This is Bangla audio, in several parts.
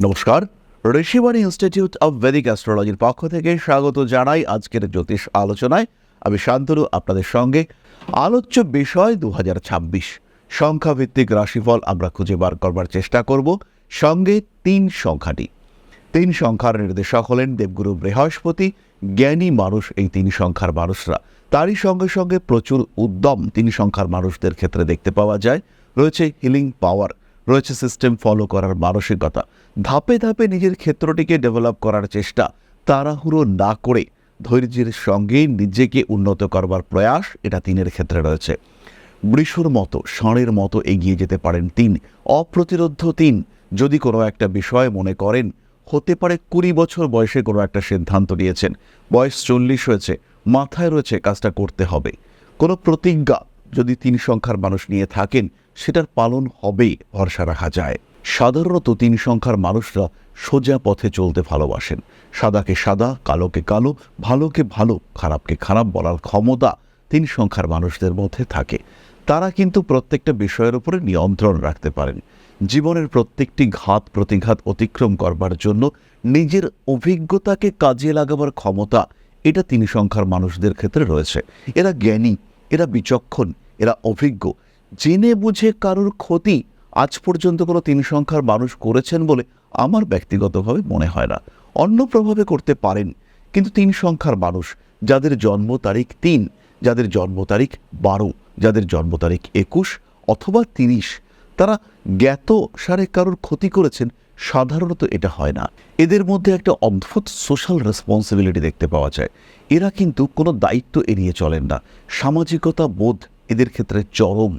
নমস্কার, ঋষিবাণী ইনস্টিটিউট অব ভেদিক অ্যাস্ট্রোলজির পক্ষ থেকে স্বাগত জানাই আজকের জ্যোতিষ আলোচনায়। আমি শান্তনু আপনাদের সঙ্গে। আলোচ্য বিষয় 2026 সংখ্যাভিত্তিক রাশিফল আমরা খুঁজে বার করবার চেষ্টা করব। সঙ্গে 3 সংখ্যাটি, 3 সংখ্যার নির্দেশক হলেন দেবগুরু বৃহস্পতি। জ্ঞানী মানুষ এই 3 সংখ্যার মানুষরা, তারই সঙ্গে সঙ্গে প্রচুর উদ্যম 3 সংখ্যার মানুষদের ক্ষেত্রে দেখতে পাওয়া যায়। রয়েছে হিলিং পাওয়ার, রয়েছে সিস্টেম ফলো করার মানসিকতা, ধাপে ধাপে নিজের ক্ষেত্রটিকে ডেভেলপ করার চেষ্টা, তাড়াহুড়ো না করে ধৈর্যের সঙ্গে নিজেকে উন্নত করবার প্রয়াস, এটা 3-এর ক্ষেত্রে রয়েছে। বৃষর মতো, ষাঁড়ের মতো এগিয়ে যেতে পারেন 3, অপ্রতিরোধ্য 3। যদি কোনো একটা বিষয় মনে করেন, হতে পারে 20 বছর বয়সে কোনো একটা সিদ্ধান্ত নিয়েছেন, বয়স 40 হয়েছে, মাথায় রয়েছে কাজটা করতে হবে। কোনো প্রতিজ্ঞা যদি 3 সংখ্যার মানুষ নিয়ে থাকেন, সেটার পালন হবেই, ভরসা রাখা যায়। সাধারণত 3 সংখ্যার মানুষরা সোজা পথে চলতে ভালোবাসেন। সাদাকে সাদা, কালোকে কালো, ভালোকে ভালো, খারাপকে খারাপ বলার ক্ষমতা 3 সংখ্যার মানুষদের মধ্যে থাকে। তারা কিন্তু প্রত্যেকটা বিষয়ের উপরে নিয়ন্ত্রণ রাখতে পারেন। জীবনের প্রত্যেকটি ঘাত প্রতিঘাত অতিক্রম করবার জন্য নিজের অভিজ্ঞতাকে কাজে লাগাবার ক্ষমতা, এটা 3 সংখ্যার মানুষদের ক্ষেত্রে রয়েছে। এরা জ্ঞানী, এরা বিচক্ষণ, এরা অভিজ্ঞ। জেনে বুঝে কারোর ক্ষতি আজ পর্যন্ত কোনো 3 সংখ্যার মানুষ করেছেন বলে আমার ব্যক্তিগতভাবে মনে হয় না। অন্য প্রভাবে করতে পারেন, কিন্তু 3 সংখ্যার মানুষ যাদের জন্ম তারিখ 3, যাদের জন্ম তারিখ 12, যাদের জন্ম তারিখ 21 অথবা 30, তারা জ্ঞাত সারে কারোর ক্ষতি করেছেন, সাধারণত এটা হয় না। এদের মধ্যে একটা অদ্ভুত সোশ্যাল রেসপন্সিবিলিটি দেখতে পাওয়া যায়। এরা কিন্তু কোনো দায়িত্ব এড়িয়ে চলেন না। সামাজিকতা বোধ এদের ক্ষেত্রে চরম।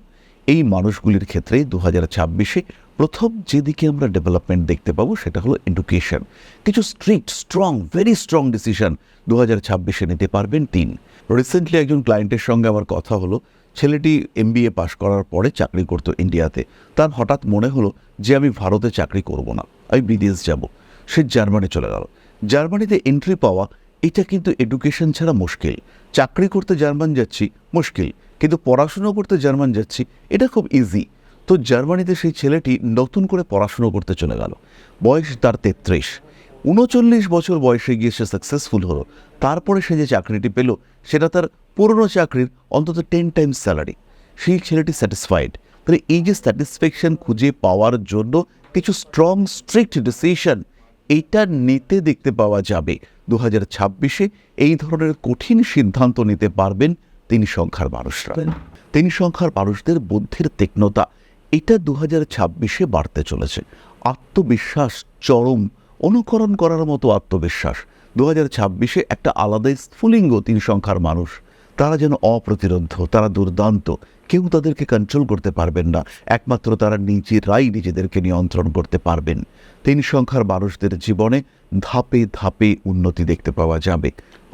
এই মানুষগুলির ক্ষেত্রে 2026-এ প্রথম যেদিকে আমরা ডেভেলপমেন্ট দেখতে পাবো সেটা হলো এডুকেশন। কিছু strict, strong, very strong decision 2026-এ নিতে পারবেন 3। রিসেন্টলি একজন ক্লায়েন্টের সঙ্গে আমার কথা হলো। ছেলেটি MBA পাশ করার পরে চাকরি করতো ইন্ডিয়াতে। তার হঠাৎ মনে হলো যে আমি ভারতে চাকরি করব না, আমি বিদেশ যাব। সে জার্মানি চলে গেল। জার্মানিতে এন্ট্রি পাওয়া, এটা কিন্তু এডুকেশন ছাড়া মুশকিল। চাকরি করতে জার্মান যাচ্ছি, মুশকিল, কিন্তু পড়াশুনো করতে জার্মান যাচ্ছি, এটা খুব ইজি। তো জার্মানিতে সেই ছেলেটি নতুন করে পড়াশুনো করতে চলে গেল। বয়স তার 33, 39 বছর বয়সে গিয়ে সে সাকসেসফুল হলো। তারপরে সে যে চাকরিটি পেল, সেটা তার পুরনো চাকরির অন্তত 10 টাইমস স্যালারি। সেই ছেলেটি স্যাটিসফাইড। তাহলে এই যে স্যাটিসফ্যাকশন খুঁজে পাওয়ার জন্য কিছু স্ট্রং, স্ট্রিক্ট ডিসিশন, এইটা নিতে দেখতে পাওয়া যাবে 2026-এ। এই ধরনের কঠিন সিদ্ধান্ত নিতে পারবেন 3 সংখ্যার মানুষরা। 3 সংখ্যার মানুষদের বুদ্ধির তীক্ষ্ণতা, এটা 2026-এ বাড়তে চলেছে। আত্মবিশ্বাস চরম, অনুকরণ করার মতো আত্মবিশ্বাস। 2026-এ একটা আলাদাই স্ফুলিঙ্গ 3 সংখ্যার মানুষ। তারা যেন অপ্রতিরোধ্য, তারা দুর্দান্ত, কেউ তাদেরকে কন্ট্রোল করতে পারবেন না। একমাত্র তারা নিজেরাই নিজেদেরকে নিয়ন্ত্রণ করতে পারবেন। 3 সংখ্যার মানুষদের জীবনে ধাপে ধাপে উন্নতি দেখতে পাওয়া যাবে।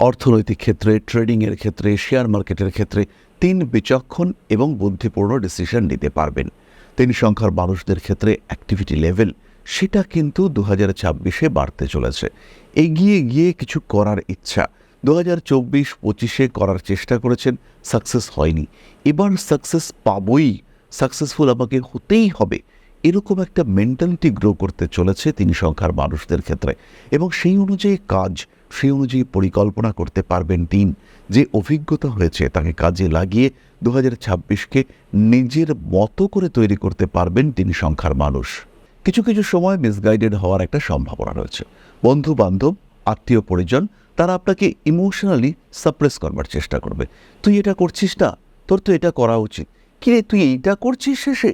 অর্থনৈতিক ক্ষেত্রে, ট্রেডিংয়ের ক্ষেত্রে, শেয়ার মার্কেটের ক্ষেত্রে 3 বিচক্ষণ এবং বুদ্ধিপূর্ণ ডিসিশন নিতে পারবেন। 3 সংখ্যার মানুষদের ক্ষেত্রে অ্যাক্টিভিটি লেভেল, সেটা কিন্তু 2026-এ বাড়তে চলেছে। এগিয়ে গিয়ে কিছু করার ইচ্ছা 2024-25-এ করার চেষ্টা করেছেন, সাকসেস হয়নি। এবার সাকসেস পাবই, সাকসেসফুল আমাকে হতেই হবে, এরকম একটা মেন্টালিটি গ্রো করতে চলেছে 3 সংখ্যার মানুষদের ক্ষেত্রে। এবং সেই অনুযায়ী কাজ, সেই অনুযায়ী পরিকল্পনা করতে পারবেন 3। যে অভিজ্ঞতা হয়েছে তাকে কাজে লাগিয়ে 2026-কে নিজের মতো করে তৈরি করতে পারবেন 3 সংখ্যার মানুষ। কিছু কিছু সময় মিসগাইডেড হওয়ার একটা সম্ভাবনা রয়েছে। বন্ধু বান্ধব, আত্মীয় পরিজন, তারা আপনাকে ইমোশনালি সাপ্রেস করবার চেষ্টা করবে। তুই এটা করছিস না, তোর তো এটা করা উচিত, কিরে তুই এইটা করছিস শেষে,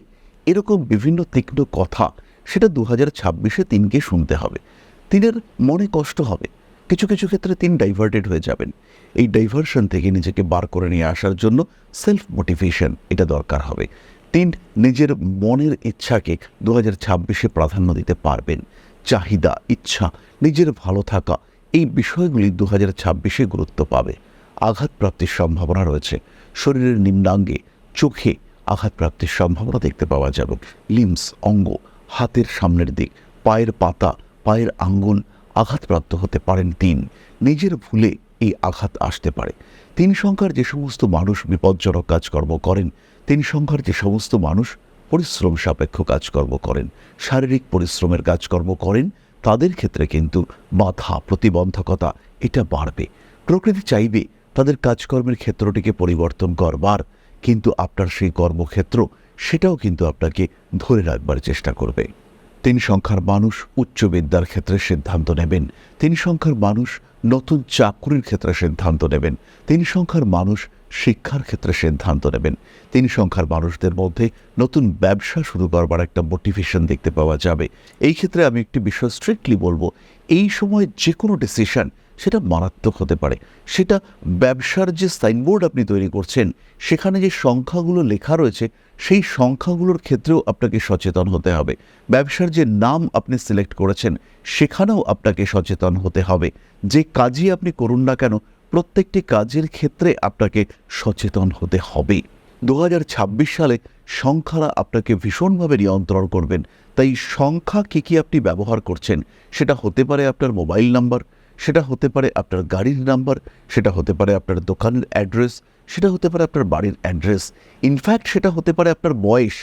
এরকম বিভিন্ন তীক্ষ্ণ কথা, সেটা 2026-এ 3কে শুনতে হবে। 3-এর মনে কষ্ট হবে। কিছু কিছু ক্ষেত্রে 3 ডাইভার্টেড হয়ে যাবেন। এই ডাইভার্সন থেকে নিজেকে বার করে নিয়ে আসার জন্য সেলফ মোটিভেশন, এটা দরকার হবে। 3 নিজের মনের ইচ্ছাকে 2026-এ প্রাধান্য দিতে পারবেন। চাহিদা, ইচ্ছা, নিজের ভালো থাকা, এই বিষয়গুলি 2026-এ গুরুত্ব পাবে। আঘাতপ্রাপ্তির সম্ভাবনা রয়েছে। শরীরের নিম্নাঙ্গে, চোখে আঘাতপ্রাপ্তির সম্ভাবনা দেখতে পাওয়া যাবে। লিম্স, অঙ্গ, হাতের সামনের দিক, পায়ের পাতা, পায়ের আঙ্গুল আঘাতপ্রাপ্ত হতে পারেন 3। নিজের ভুলে এই আঘাত আসতে পারে। 3 সংখ্যার যে সমস্ত মানুষ বিপজ্জনক কাজকর্ম করেন, 3 সংখ্যার যে সমস্ত মানুষ পরিশ্রম সাপেক্ষ কাজকর্ম করেন, শারীরিক পরিশ্রমের কাজকর্ম করেন, তাদের ক্ষেত্রে কিন্তু বাধা প্রতিবন্ধকতা এটা বাড়বে। প্রকৃতি চাইবে তাদের কাজকর্মের ক্ষেত্রটিকে পরিবর্তন করবার, কিন্তু আপনার সেই কর্মক্ষেত্র সেটাও কিন্তু আপনাকে ধরে রাখবার চেষ্টা করবে। 3 সংখ্যার মানুষ উচ্চ বিদ্যার ক্ষেত্রে সিদ্ধান্ত নেবেন। 3 সংখ্যার মানুষ নতুন চাকরির ক্ষেত্রে সিদ্ধান্ত নেবেন। 3 সংখ্যার মানুষ শিক্ষার ক্ষেত্রে সিদ্ধান্ত নেবেন। 3 সংখ্যার মানুষদের মধ্যে নতুন ব্যবসা শুরু করবার একটা মোটিভেশন দেখতে পাওয়া যাবে। এই ক্ষেত্রে আমি একটি বিষয় স্ট্রিক্টলি বলবো, এই সময় যে কোনো ডিসিশন সেটা মারাত্মক হতে পারে। সেটা ব্যবসার যে সাইনবোর্ড আপনি তৈরি করছেন সেখানে যে সংখ্যাগুলো লেখা রয়েছে সেই সংখ্যাগুলোর ক্ষেত্রেও আপনাকে সচেতন হতে হবে। ব্যবসার যে নাম আপনি সিলেক্ট করেছেন সেখানেও আপনাকে সচেতন হতে হবে। যে কাজই আপনি করুন না কেন প্রত্যেকটি কাজের ক্ষেত্রে আপনাকে সচেতন হতে হবে। 2026 সালে সংখ্যারা আপনাকে ভীষণভাবে নিয়ন্ত্রণ করবেন। তাই সংখ্যা কী আপনি ব্যবহার করছেন সেটা হতে পারে আপনার মোবাইল নাম্বার, সেটা হতে পারে আপনার গাড়ির নাম্বার, সেটা হতে পারে আপনার দোকানের অ্যাড্রেস, সেটা হতে পারে আপনার বাড়ির অ্যাড্রেস, ইনফ্যাক্ট সেটা হতে পারে আপনার বয়স।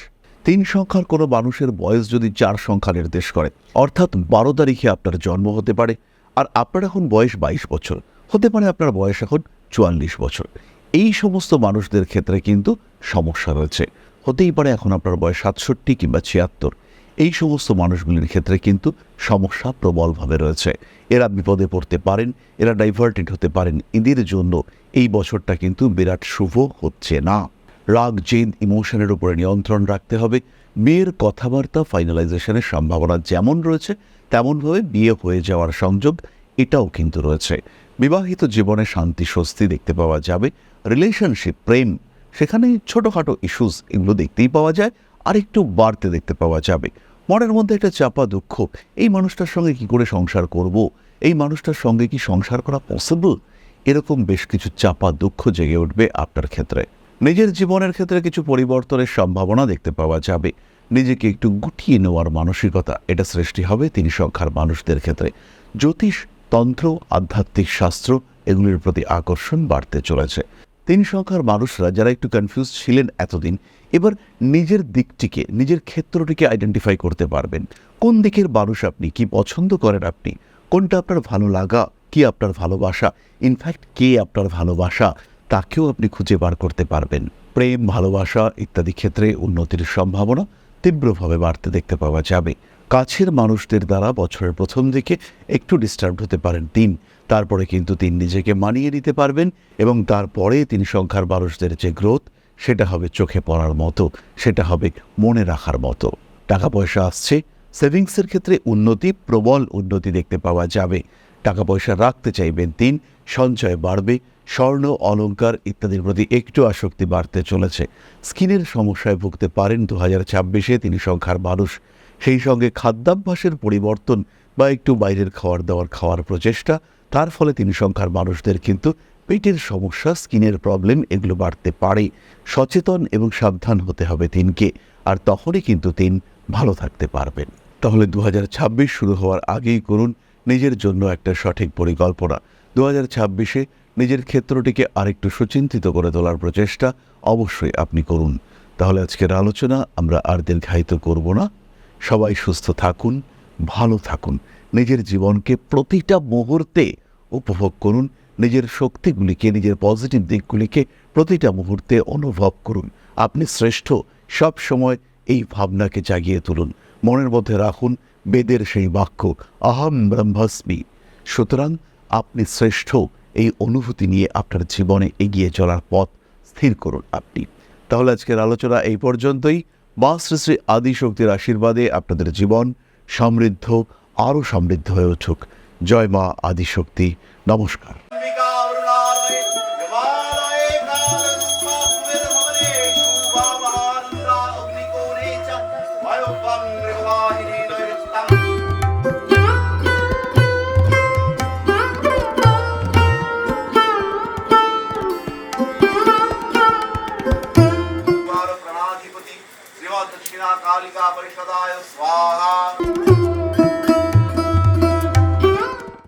3 সংখ্যার কোনো মানুষের বয়স যদি 4 সংখ্যা নির্দেশ করে, অর্থাৎ 12 তারিখে আপনার জন্ম হতে পারে, আর আপনার এখন বয়স 22 বছর, হতে পারে আপনার বয়স এখন 44 বছর। এই সমস্ত মানুষদের ক্ষেত্রে কিন্তু সমস্যা রয়েছে। হতেই পারে এখন আপনার বয়স 67 কিংবা 76। এই সমস্ত মানুষগুলির ক্ষেত্রে কিন্তু সমস্যা প্রবলভাবে রয়েছে। এরা বিপদে পড়তে পারেন, এরা ডাইভার্টেড হতে পারেন। এদের জন্য এই বছরটা কিন্তু বিরাট শুভ হচ্ছে না। রাগ জেদ ইমোশনের উপরে নিয়ন্ত্রণ রাখতে হবে। বিয়ের কথাবার্তা ফাইনালাইজেশনের সম্ভাবনা যেমন রয়েছে তেমনভাবে বিয়ে হয়ে যাওয়ার সংযোগ এটাও কিন্তু রয়েছে। বিবাহিত জীবনে শান্তি স্বস্তি দেখতে পাওয়া যাবে। রিলেশনশিপ প্রেম সেখানে ছোটোখাটো ইস্যুস এগুলো দেখতেই পাওয়া যায়, আর একটু বাড়তে দেখতে পাওয়া যাবে। মনের মধ্যে একটা চাপা দুঃখ, এই মানুষটার সঙ্গে কি করে সংসার করব, এই মানুষটার সঙ্গে কি সংসার করা পসিবল, এরকম বেশ কিছু চাপা দুঃখ জেগে উঠবে আপনার ক্ষেত্রে। নিজের জীবনের ক্ষেত্রে কিছু পরিবর্তনের সম্ভাবনা দেখতে পাওয়া যাবে। নিজেকে একটু গুটিয়ে নেওয়ার মানসিকতা এটা সৃষ্টি হবে 3 সংখ্যার মানুষদের ক্ষেত্রে। জ্যোতিষ, তন্ত্র, আধ্যাত্মিক শাস্ত্র এগুলির প্রতি আকর্ষণ বাড়তে চলেছে। 3 সংখ্যার মানুষরা যারা একটু কনফিউজ ছিলেন এতদিন, এবার নিজের দিকটিকে নিজের ক্ষেত্রটিকে আইডেন্টিফাই করতে পারবেন। কোন দিকের মানুষ আপনি, কি পছন্দ করেন আপনি, কোনটা আপনার ভালো লাগা, কি আপনার ভালোবাসা, ইনফ্যাক্ট কে আপনার ভালোবাসা তাকেও আপনি খুঁজে বার করতে পারবেন। প্রেম, ভালোবাসা ইত্যাদি ক্ষেত্রে উন্নতির সম্ভাবনা তীব্রভাবে বাড়তে দেখতে পাওয়া যাবে। কাছের মানুষদের দ্বারা বছরের প্রথম দিকে একটু ডিস্টার্ব হতে পারেন 3, তারপরে কিন্তু 3 নিজেকে মানিয়ে নিতে পারবেন, এবং তারপরে 3 সংখ্যার মানুষদের যে গ্রোথ সেটা হবে চোখে পড়ার মতো, সেটা হবে মনে রাখার মতো। টাকা পয়সা আসছে, সেভিংসের ক্ষেত্রে উন্নতি, প্রবল উন্নতি দেখতে পাওয়া যাবে। টাকা পয়সা রাখতে চাইবেন 3, সঞ্চয় বাড়বে। স্বর্ণ, অলংকার ইত্যাদির প্রতি একটু আসক্তি বাড়তে চলেছে। স্কিনের সমস্যায় ভুগতে পারেন 2026-এ 3 সংখ্যার মানুষ। সেই সঙ্গে খাদ্যাভ্যাসের পরিবর্তন বা একটু বাইরের খাওয়ার প্রচেষ্টা, তার ফলে 3 সংখ্যার মানুষদের কিন্তু পেটের সমস্যা, স্কিনের প্রবলেম এগুলো বাড়তে পারে। সচেতন এবং সাবধান হতে হবে 3কে, আর তখনই কিন্তু 3 ভালো থাকতে পারবেন। তাহলে 2026 শুরু হওয়ার আগেই করুন নিজের জন্য একটা সঠিক পরিকল্পনা। 2026-এ নিজের ক্ষেত্রটিকে আরেকটু সুচিন্তিত করে তোলার প্রচেষ্টা অবশ্যই আপনি করুন। তাহলে আজকের আলোচনা আমরা আর দীর্ঘায়িত করব না। সবাই সুস্থ থাকুন, ভালো থাকুন, নিজের জীবনকে প্রতিটা মুহূর্তে উপভোগ করুন, নিজের শক্তিগুলিকে, নিজের পজিটিভ দিকগুলিকে প্রতিটা মুহূর্তে অনুভব করুন। আপনি শ্রেষ্ঠ, সব সময় এই ভাবনাকে জাগিয়ে তুলুন। মনের মধ্যে রাখুন বেদের সেই বাক্য, আহম ব্রহ্মাস্মি। সুতরাং আপনি শ্রেষ্ঠ, এই অনুভূতি নিয়ে আপনার জীবনে এগিয়ে চলার পথ স্থির করুন আপনি। তাহলে আজকের আলোচনা এই পর্যন্তই। মা শ্রী শ্রী আদিশক্তির আশীর্বাদে আপনাদের জীবন সমৃদ্ধ, আরও সমৃদ্ধ হয়ে উঠুক। জয় মা আদিশক্তি। নমস্কার। दक्षिणा कालिका परिषदाय स्वाहा।